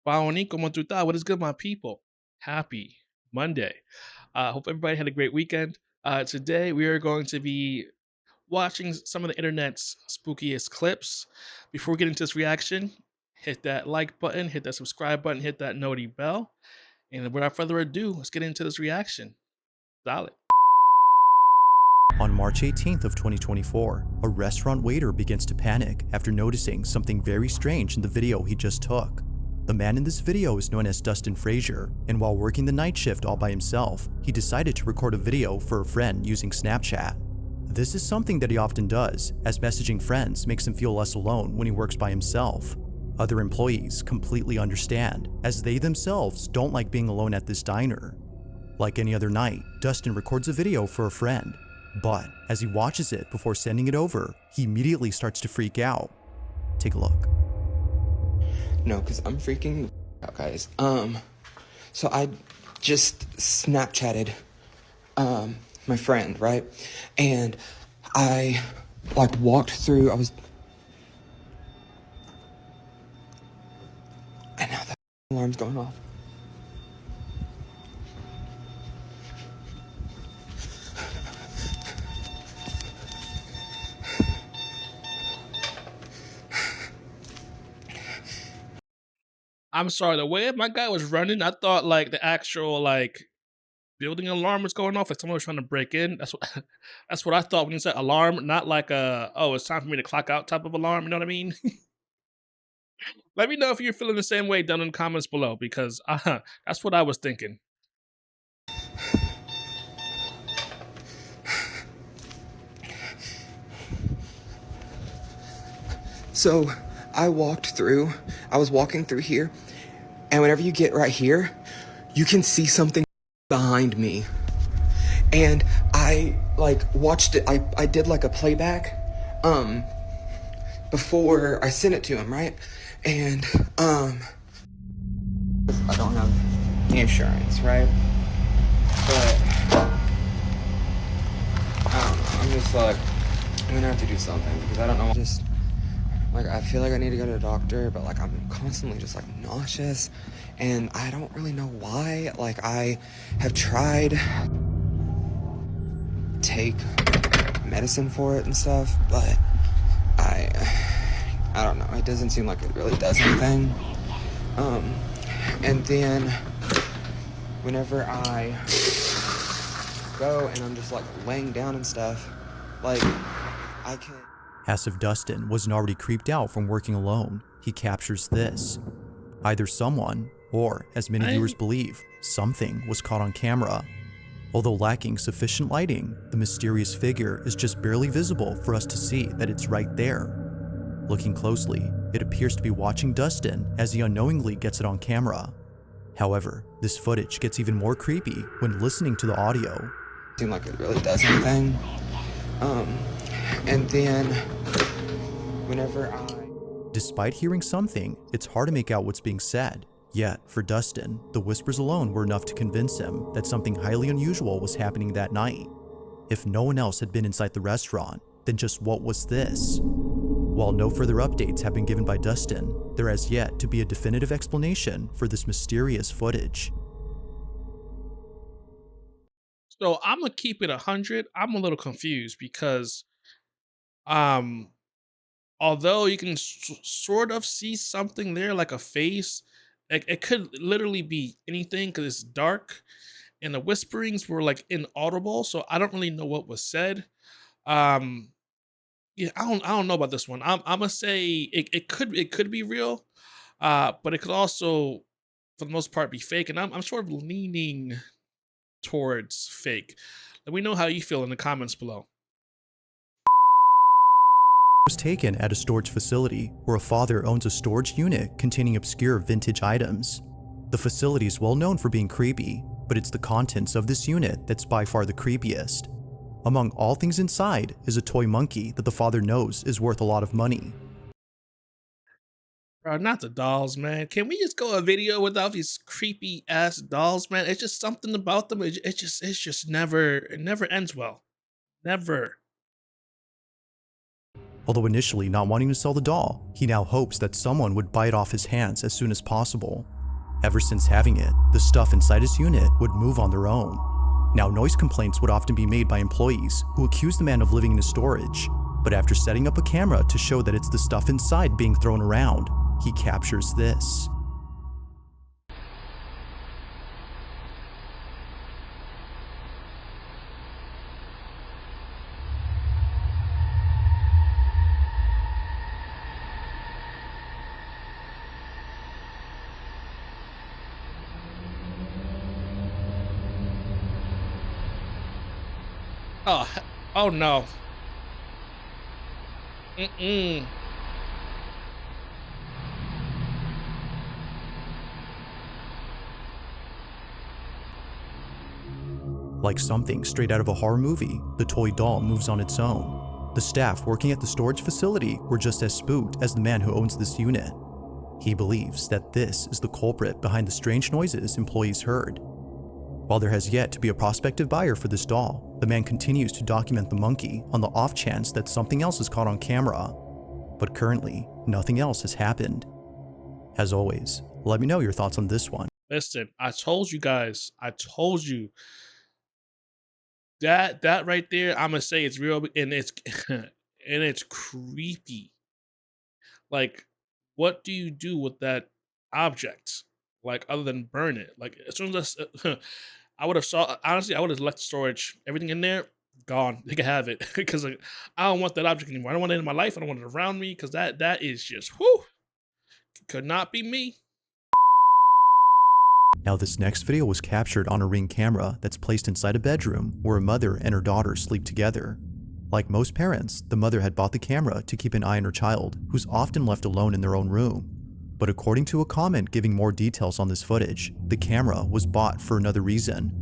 Paoni, como tu estás? What is good, my people? Happy Monday. Hope everybody had a great weekend. Today, we are going to be watching some of the internet's spookiest clips. Before we get into this reaction, hit that like button, hit that subscribe button, hit that noti bell. And without further ado, let's get into this reaction. Solid. On March 18th of 2024, a restaurant waiter begins to panic after noticing something very strange in the video he just took. The man in this video is known as Dustin Frazier, and while working the night shift all by himself, he decided to record a video for a friend using Snapchat. This is something that he often does, as messaging friends makes him feel less alone when he works by himself. Other employees completely understand, as they themselves don't like being alone at this diner. Like any other night, Dustin records a video for a friend, but as he watches it before sending it over, he immediately starts to freak out. Take a look. No, because I'm freaking out, guys. So I just Snapchatted, my friend, right? And I, walked through, and now the alarm's going off. I'm sorry, the way my guy was running, I thought like the actual building alarm was going off, like someone was trying to break in. That's what that's what I thought when you said alarm, not like a oh, it's time for me to clock out type of alarm. You know what I mean? Let me know if you're feeling the same way down in the comments below, because that's what I was thinking. So I was walking through here, and whenever you get right here, you can see something behind me. And I watched it, I did like a playback before I sent it to him, right? And I don't have the insurance, right? But I don't know, I'm just like, I'm gonna have to do something because I don't know, just I feel like I need to go to the doctor, but I'm constantly just nauseous, and I don't really know why. I have tried to take medicine for it and stuff, but I don't know. It doesn't seem like it really does anything. And then whenever I go and I'm just laying down and stuff, I can. As if Dustin wasn't already creeped out from working alone, he captures this. Either someone, or as many viewers believe, something was caught on camera. Although lacking sufficient lighting, the mysterious figure is just barely visible for us to see that it's right there. Looking closely, it appears to be watching Dustin as he unknowingly gets it on camera. However, this footage gets even more creepy when listening to the audio. Seem like it really does anything. And then whenever Despite hearing something, it's hard to make out what's being said. Yet, for Dustin, the whispers alone were enough to convince him that something highly unusual was happening that night. If no one else had been inside the restaurant, then just what was this? While no further updates have been given by Dustin, there has yet to be a definitive explanation for this mysterious footage. So I'm gonna keep it 100. I'm a little confused because, um, although you can sort of see something there, like a face, it could literally be anything because it's dark, and the whisperings were inaudible. So I don't really know what was said. Um, yeah, I don't know about this one. I'm gonna say it could be real, but it could also, for the most part, be fake. And I'm sort of leaning towards fake. Let me know how you feel in the comments below. Was taken at a storage facility where a father owns a storage unit containing obscure vintage items. The facility is well known for being creepy, but it's the contents of this unit that's by far the creepiest. Among all things inside is a toy monkey that the father knows is worth a lot of money. Bro, not the dolls, man. Can we just go a video without these creepy ass dolls, man? It's just something about them. It's just never, it never ends well. Never. Although initially not wanting to sell the doll, he now hopes that someone would bite off his hands as soon as possible. Ever since having it, the stuff inside his unit would move on their own. Now, noise complaints would often be made by employees who accused the man of living in his storage. But after setting up a camera to show that it's the stuff inside being thrown around, he captures this. Oh, oh no. Mm-mm. Like something straight out of a horror movie, the toy doll moves on its own. The staff working at the storage facility were just as spooked as the man who owns this unit. He believes that this is the culprit behind the strange noises employees heard. While there has yet to be a prospective buyer for this doll, the man continues to document the monkey on the off chance that something else is caught on camera. But currently, nothing else has happened. As always, let me know your thoughts on this one. Listen, I told you guys. I told you. That right there, I'ma say it's real and it's and it's creepy. Like, what do you do with that object? Like, other than burn it? Like, as soon as I would have saw honestly, I would have left the storage, everything in there, gone. They can have it because like, I don't want that object anymore. I don't want it in my life. I don't want it around me because that is just whoo, could not be me. Now, this next video was captured on a Ring camera that's placed inside a bedroom where a mother and her daughter sleep together. Like most parents, the mother had bought the camera to keep an eye on her child, who's often left alone in their own room. But according to a comment giving more details on this footage, the camera was bought for another reason.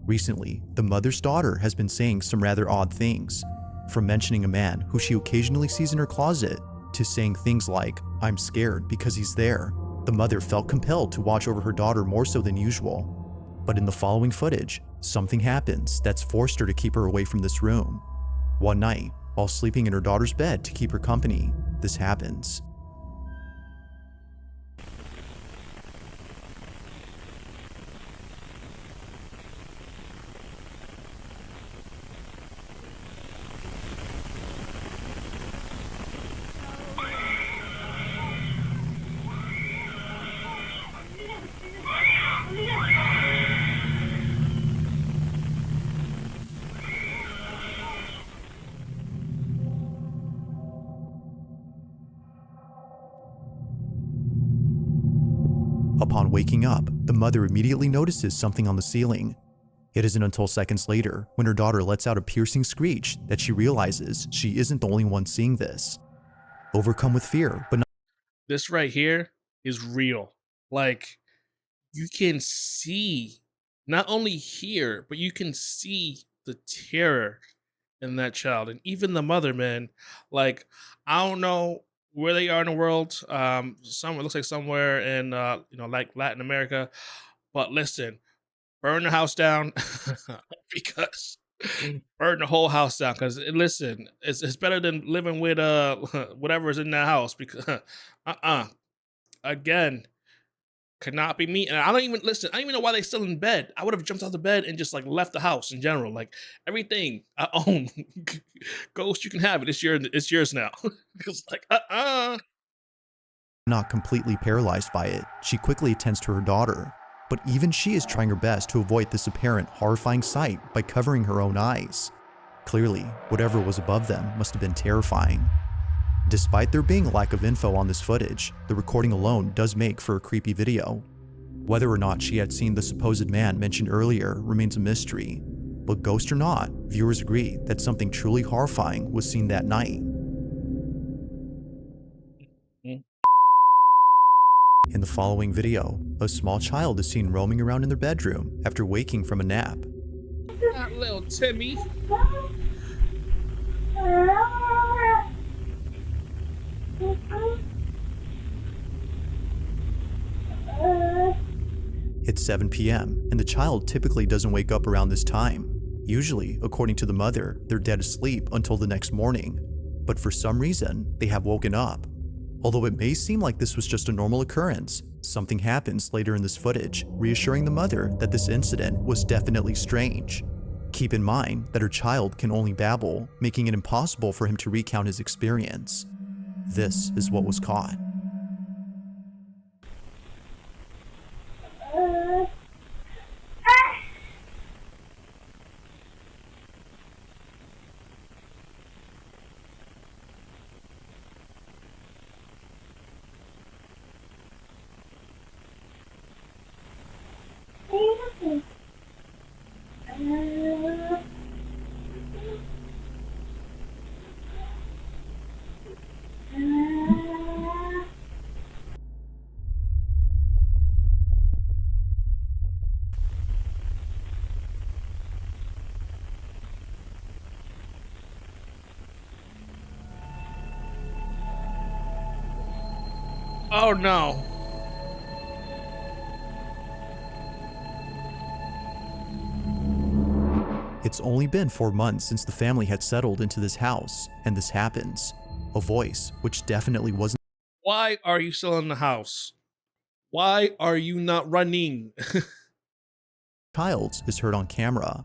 Recently, the mother's daughter has been saying some rather odd things, from mentioning a man who she occasionally sees in her closet, to saying things like, "I'm scared because he's there." The mother felt compelled to watch over her daughter more so than usual. But in the following footage, something happens that's forced her to keep her away from this room. One night, while sleeping in her daughter's bed to keep her company, this happens. Upon waking up, the mother immediately notices something on the ceiling. It isn't until seconds later, when her daughter lets out a piercing screech, that she realizes she isn't the only one seeing this. Overcome with fear, but This right here is real. Like, you can see, not only hear, but you can see the terror in that child and even the mother, man. Like, I don't know where they are in the world. Somewhere, looks like somewhere in like Latin America. But listen, burn the house down because burn the whole house down. Because listen, it's better than living with whatever is in that house. Because again, could not be me. And I don't even listen. I don't even know why they still in bed. I would have jumped out the bed and just like left the house in general. Like everything I own, Ghost, you can have it. It's yours now. It's like not completely paralyzed by it, she quickly attends to her daughter. But even she is trying her best to avoid this apparent horrifying sight by covering her own eyes. Clearly, whatever was above them must have been terrifying. Despite there being a lack of info on this footage, the recording alone does make for a creepy video. Whether or not she had seen the supposed man mentioned earlier remains a mystery, but ghost or not, viewers agree that something truly horrifying was seen that night. In the following video, a small child is seen roaming around in their bedroom after waking from a nap. not little Timmy. It's 7 p.m., and the child typically doesn't wake up around this time. Usually, according to the mother, they're dead asleep until the next morning. But for some reason, they have woken up. Although it may seem like this was just a normal occurrence, Something happens later in this footage, reassuring the mother that this incident was definitely strange. Keep in mind that her child can only babble, making it impossible for him to recount his experience. This is what was caught. Oh no. It's only been 4 months since the family had settled into this house, and this happens. A voice, which definitely wasn't Why are you still in the house? Why are you not running? child's, is heard on camera.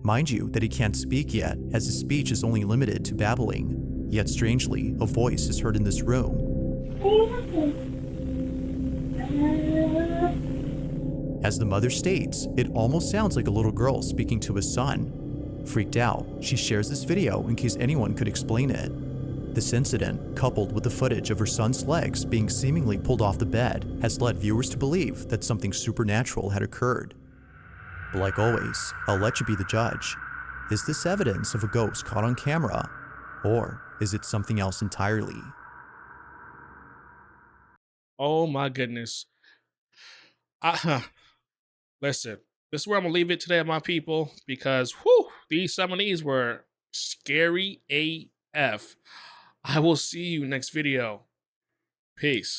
Mind you that he can't speak yet, as his speech is only limited to babbling. Yet strangely, a voice is heard in this room. As the mother states, it almost sounds like a little girl speaking to his son. Freaked out, she shares this video in case anyone could explain it. This incident, coupled with the footage of her son's legs being seemingly pulled off the bed, has led viewers to believe that something supernatural had occurred. But like always, I'll let you be the judge. Is this evidence of a ghost caught on camera? Or is it something else entirely? Oh my goodness. Listen, this is where I'm gonna leave it today, my people, because some of these were scary AF. I will see you next video. Peace.